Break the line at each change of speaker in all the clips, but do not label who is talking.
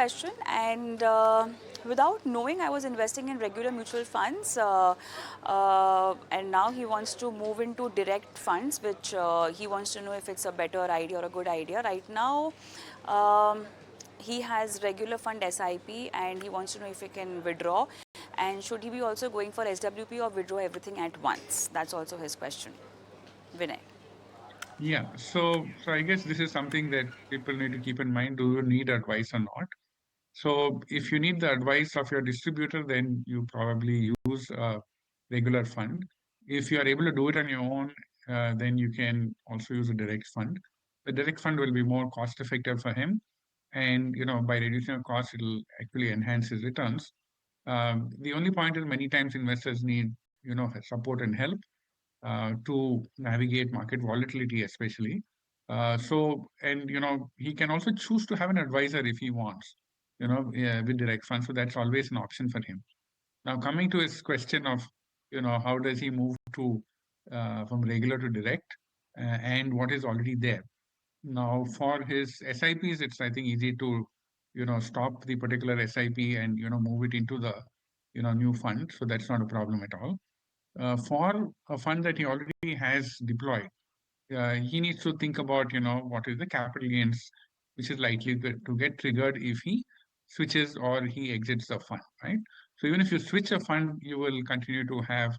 question, and without knowing, I was investing in regular mutual funds, and now he wants to move into direct funds, which he wants to know if it's a better idea or a good idea. Right now, um, he has regular fund SIP, and he wants to know if he can withdraw, and should he be also going for SWP or withdraw everything at once? That's also his question, Vinay.
Yeah, so I guess this is something that people need to keep in mind. Do you need advice or not? So if you need the advice of your distributor, then you probably use a regular fund. If you are able to do it on your own, then you can also use a direct fund. The direct fund will be more cost effective for him, and by reducing the cost, it'll actually enhance his returns. The only point is many times investors need support and help to navigate market volatility, especially. And he can also choose to have an advisor if he wants, yeah, with direct funds. So that's always an option for him. Now, coming to his question of, how does he move to from regular to direct, and what is already there. Now, for his SIPs, it's I think easy to, stop the particular SIP and move it into the, new fund. So that's not a problem at all. For a fund that he already has deployed, he needs to think about, what is the capital gains, which is likely to get triggered if he switches or he exits the fund, right? So even if you switch a fund, you will continue to have,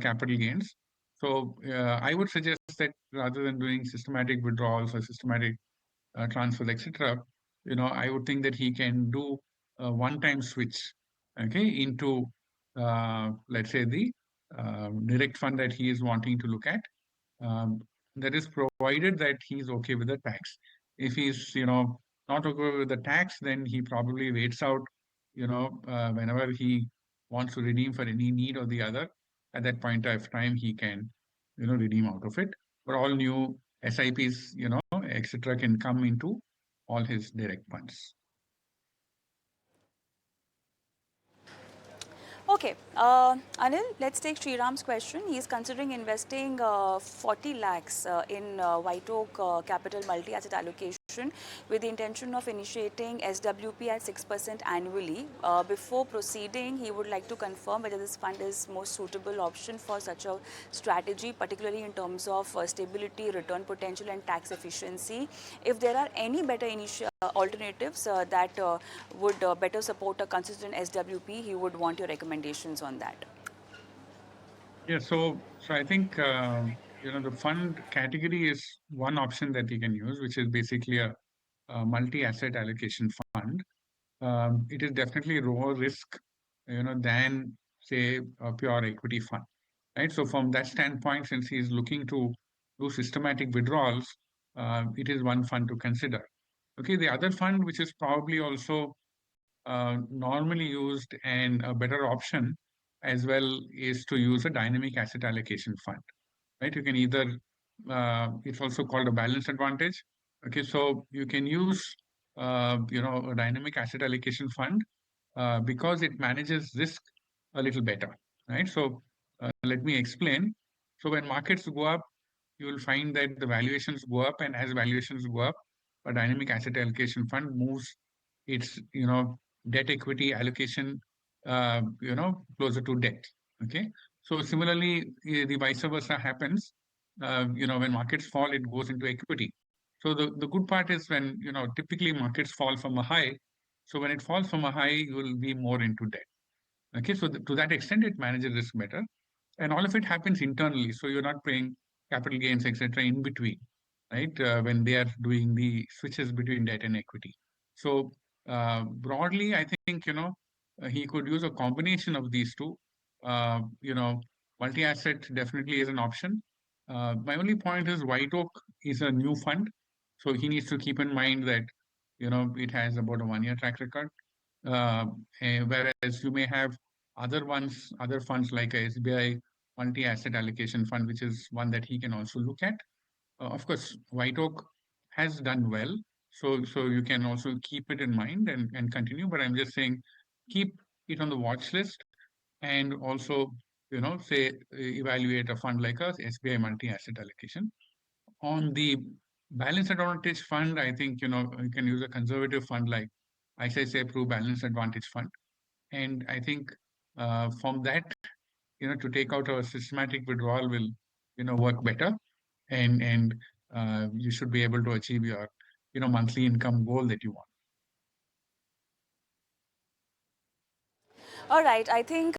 capital gains. So I would suggest that rather than doing systematic withdrawals or systematic transfers, etc., I would think that he can do a one-time switch, okay, into let's say the direct fund that he is wanting to look at. Um, that is provided that he's okay with the tax. If he's not okay with the tax, then he probably waits out whenever he wants to redeem for any need or the other. At that point of time, he can redeem out of it. But all new SIPs, etc., can come into all his direct funds.
Okay, Anil, let's take Sriram's question. He's considering investing 40 lakhs in White Oak Capital Multi-Asset Allocation with the intention of initiating SWP at 6% annually. Before proceeding, he would like to confirm whether this fund is most suitable option for such a strategy, particularly in terms of stability, return potential, and tax efficiency. If there are any better initial alternatives that would better support a consistent SWP, he would want your recommendations on that.
Yeah, so I think the fund category is one option that you can use, which is basically a multi-asset allocation fund. It is definitely lower risk, than say a pure equity fund, right? So from that standpoint, since he is looking to do systematic withdrawals, it is one fund to consider. Okay, the other fund, which is probably also normally used and a better option as well, is to use a dynamic asset allocation fund, right? You can either, it's also called a balance advantage. Okay, so you can use, a dynamic asset allocation fund because it manages risk a little better, right? So let me explain. So when markets go up, you will find that the valuations go up, and as valuations go up, a dynamic asset allocation fund moves its, debt equity allocation, closer to debt. Okay. So similarly, the vice versa happens. When markets fall, it goes into equity. So the good part is when, typically markets fall from a high. So when it falls from a high, you will be more into debt. Okay. So to that extent, it manages risk better. And all of it happens internally. So you're not paying capital gains, etc., in between, right? When they are doing the switches between debt and equity. So broadly, I think, he could use a combination of these two. Multi-asset definitely is an option. My only point is White Oak is a new fund. So he needs to keep in mind that, it has about a 1 year track record. Uh, Whereas you may have other funds like a SBI multi-asset allocation fund, which is one that he can also look at. Of course, White Oak has done well, so you can also keep it in mind and continue. But I'm just saying, keep it on the watch list, and also say evaluate a fund like a SBI multi-asset allocation. On the balance advantage fund, I think you can use a conservative fund like ICICI Pru Balance Advantage Fund. And I think from that, to take out a systematic withdrawal will, work better, and you should be able to achieve your, monthly income goal that you want.
All right, I think